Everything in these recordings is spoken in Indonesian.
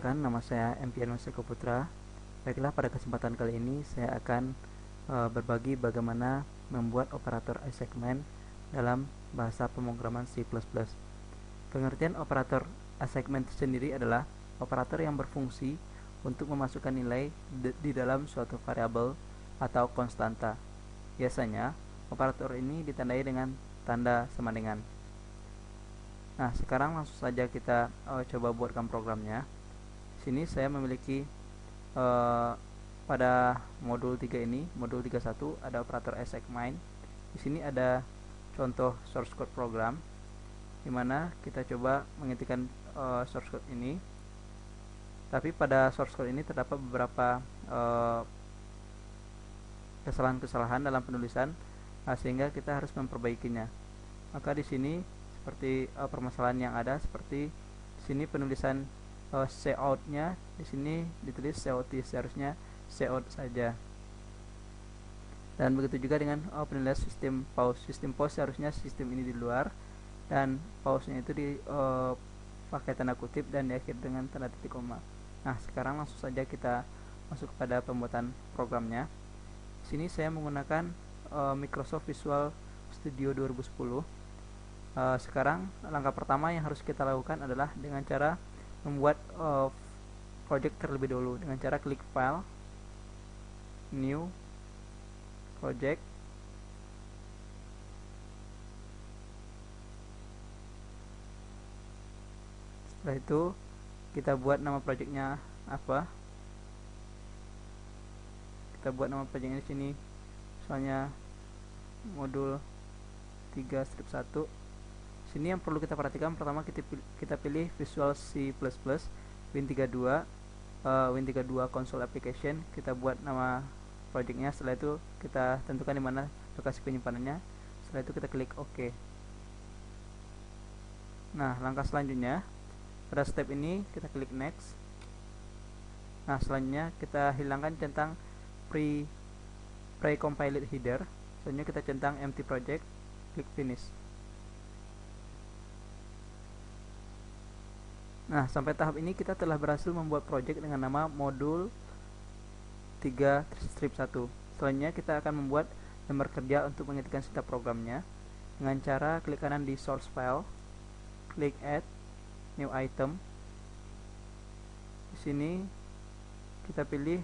Perkenalkan, nama saya Empian Eko Putra. Baiklah, pada kesempatan kali ini saya akan berbagi bagaimana membuat operator assignment dalam bahasa pemrograman C++. Pengertian operator assignment sendiri adalah operator yang berfungsi untuk memasukkan nilai di dalam suatu variabel atau konstanta. Biasanya, operator ini ditandai dengan tanda sama dengan. Nah, sekarang langsung saja kita coba buatkan programnya. Sini saya memiliki pada modul 3 ini, modul 31 ada operator assignment. Di sini ada contoh source code program di mana kita coba mengetikkan source code ini. Tapi pada source code ini terdapat beberapa kesalahan-kesalahan dalam penulisan, sehingga kita harus memperbaikinya. Maka di sini seperti permasalahan yang ada seperti di sini penulisan cout-nya di sini ditulis cout, seharusnya cout saja. Dan begitu juga dengan penulisan sistem pause. Sistem pause seharusnya sistem ini di luar dan pause-nya itu pakai tanda kutip dan diakhiri dengan tanda titik koma. Nah, sekarang langsung saja kita masuk kepada pembuatan programnya. Di sini saya menggunakan Microsoft Visual Studio 2010. Sekarang langkah pertama yang harus kita lakukan adalah dengan cara membuat project terlebih dahulu dengan cara klik file, new project, setelah itu kita buat nama projectnya apa. Kita buat nama projectnya di sini misalnya modul 3-1. Sini yang perlu kita perhatikan, pertama kita pilih Visual C++, Win32, Win32 Console Application. Kita buat nama projectnya. Setelah itu kita tentukan di mana lokasi penyimpanannya. Setelah itu kita klik OK. Nah, langkah selanjutnya pada step ini kita klik Next. Nah, selanjutnya kita hilangkan centang pre-compiled header. Selanjutnya kita centang empty project, klik Finish. Nah, sampai tahap ini kita telah berhasil membuat project dengan nama modul 3-1. Selanjutnya kita akan membuat lembar kerja untuk mengetikkan sintak programnya dengan cara klik kanan di source file, klik add new item. Di sini kita pilih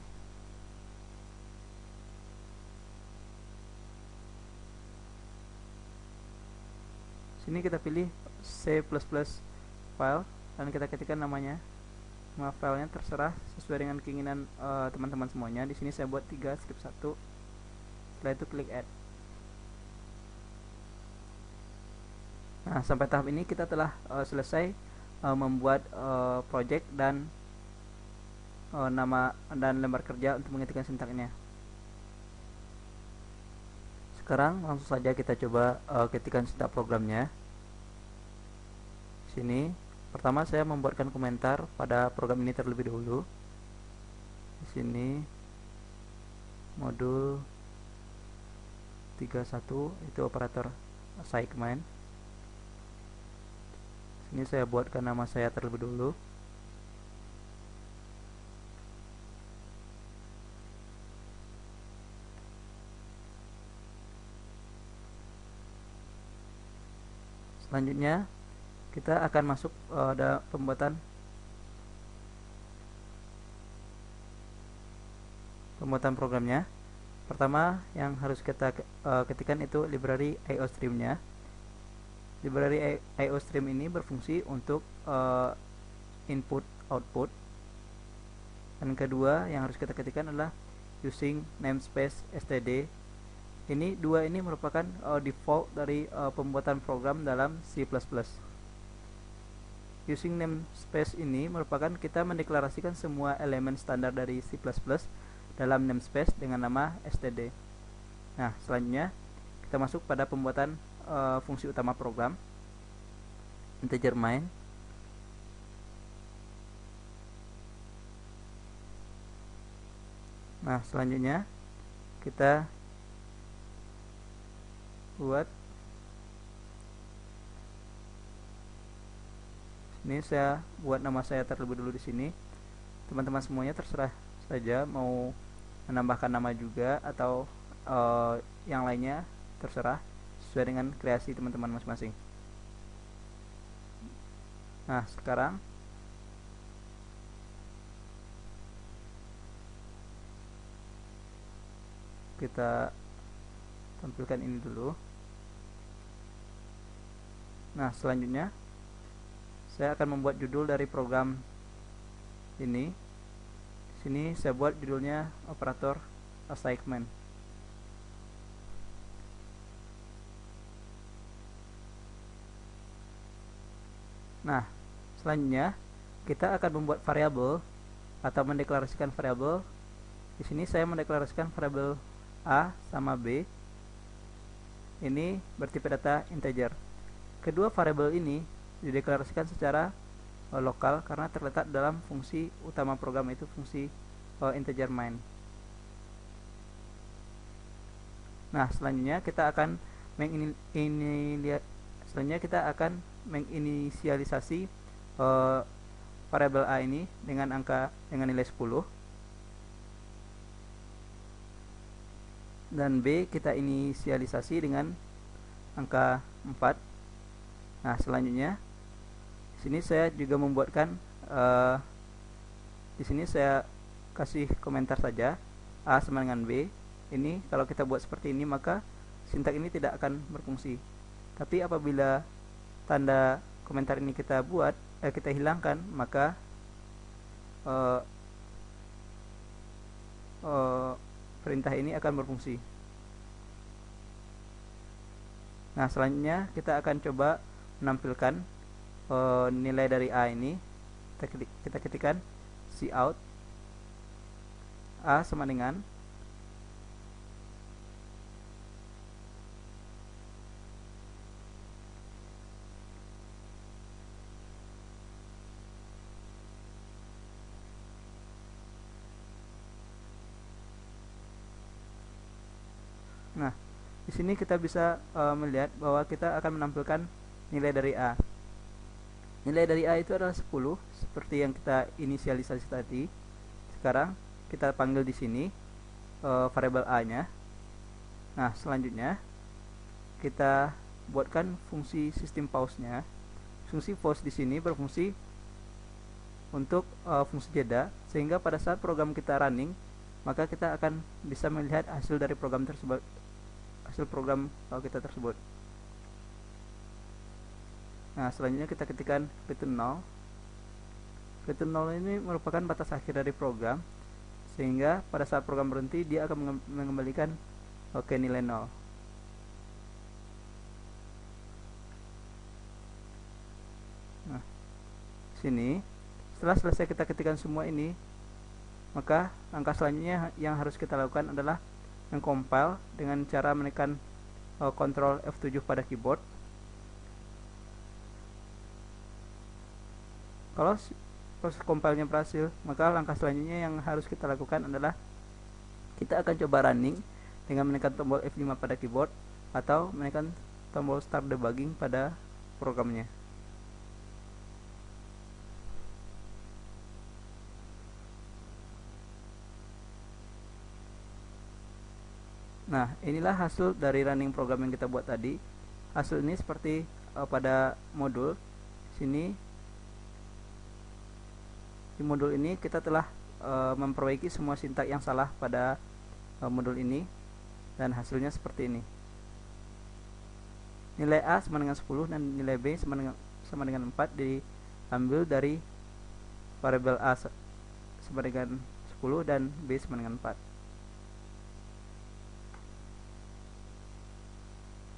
C++ file dan kita ketikkan namanya. Nama filenya terserah sesuai dengan keinginan teman-teman semuanya. Di sini saya buat 3-1. Setelah itu klik add. Nah, sampai tahap ini kita telah selesai membuat project dan nama dan lembar kerja untuk mengetikkan sintaknya. Sekarang langsung saja kita coba ketikkan sintak programnya. Sini pertama saya membuatkan komentar pada program ini terlebih dahulu. Di sini modul 31 itu operator assignment. Sini saya buatkan nama saya terlebih dahulu. Selanjutnya kita akan masuk ada pembuatan programnya. Pertama yang harus kita ketikkan itu library IOStream-nya. Library IOStream ini berfungsi untuk input output. Dan kedua yang harus kita ketikkan adalah using namespace std. Ini dua ini merupakan default dari pembuatan program dalam C++. Using namespace ini merupakan kita mendeklarasikan semua elemen standar dari C++ dalam namespace dengan nama std. Nah, selanjutnya kita masuk pada pembuatan fungsi utama program, integer main. Nah, selanjutnya kita buat ini, saya buat nama saya terlebih dulu di sini. teman-teman semuanya terserah saja mau menambahkan nama juga atau yang lainnya, terserah sesuai dengan kreasi teman-teman masing-masing. Nah, sekarang kita tampilkan ini dulu. Nah, selanjutnya saya akan membuat judul dari program ini. Sini saya buat judulnya operator assignment. Nah, selanjutnya kita akan membuat variabel atau mendeklarasikan variabel. Di sini saya mendeklarasikan variabel A sama B. Ini bertipe data integer. Kedua variabel ini dideklarasikan secara lokal karena terletak dalam fungsi utama program, itu fungsi integer main. Nah, selanjutnya kita akan menginisialisasi variabel A ini dengan nilai 10, dan B kita inisialisasi dengan angka 4. Nah, selanjutnya di sini saya juga membuatkan di sini saya kasih komentar saja A sama dengan B. Ini kalau kita buat seperti ini maka sintak ini tidak akan berfungsi. Tapi apabila tanda komentar ini kita hilangkan, maka perintah ini akan berfungsi. Nah, selanjutnya kita akan coba menampilkan nilai dari A ini. Kita ketikkan cout A sama dengan Nah, di sini kita bisa melihat bahwa kita akan menampilkan nilai dari A. Nilai dari A itu adalah 10 seperti yang kita inisialisasi tadi. Sekarang kita panggil di sini variabel A-nya. Nah, selanjutnya kita buatkan fungsi sistem pause-nya. Fungsi pause di sini berfungsi untuk fungsi jeda, sehingga pada saat program kita running, maka kita akan bisa melihat hasil dari program tersebut, hasil program kita tersebut. Nah, selanjutnya kita ketikkan return null. Return null ini merupakan batas akhir dari program, sehingga pada saat program berhenti dia akan mengembalikan nilai 0. Nah, sini setelah selesai kita ketikkan semua ini, maka langkah selanjutnya yang harus kita lakukan adalah mengcompile dengan cara menekan Ctrl F7 pada keyboard. Kalau proses compile-nya berhasil, maka langkah selanjutnya yang harus kita lakukan adalah kita akan coba running dengan menekan tombol F5 pada keyboard atau menekan tombol start debugging pada programnya. Nah, inilah hasil dari running program yang kita buat tadi. Hasil ini seperti pada modul sini. Di modul ini kita telah memperbaiki semua sintak yang salah pada modul ini, dan hasilnya seperti ini. Nilai A sama dengan 10 dan nilai B sama dengan 4 diambil dari variabel A sama dengan 10 dan B sama dengan 4.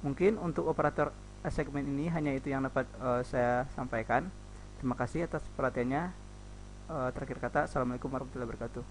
Mungkin untuk operator assignment ini hanya itu yang dapat saya sampaikan. Terima kasih atas perhatiannya. Terakhir kata, assalamualaikum warahmatullahi wabarakatuh.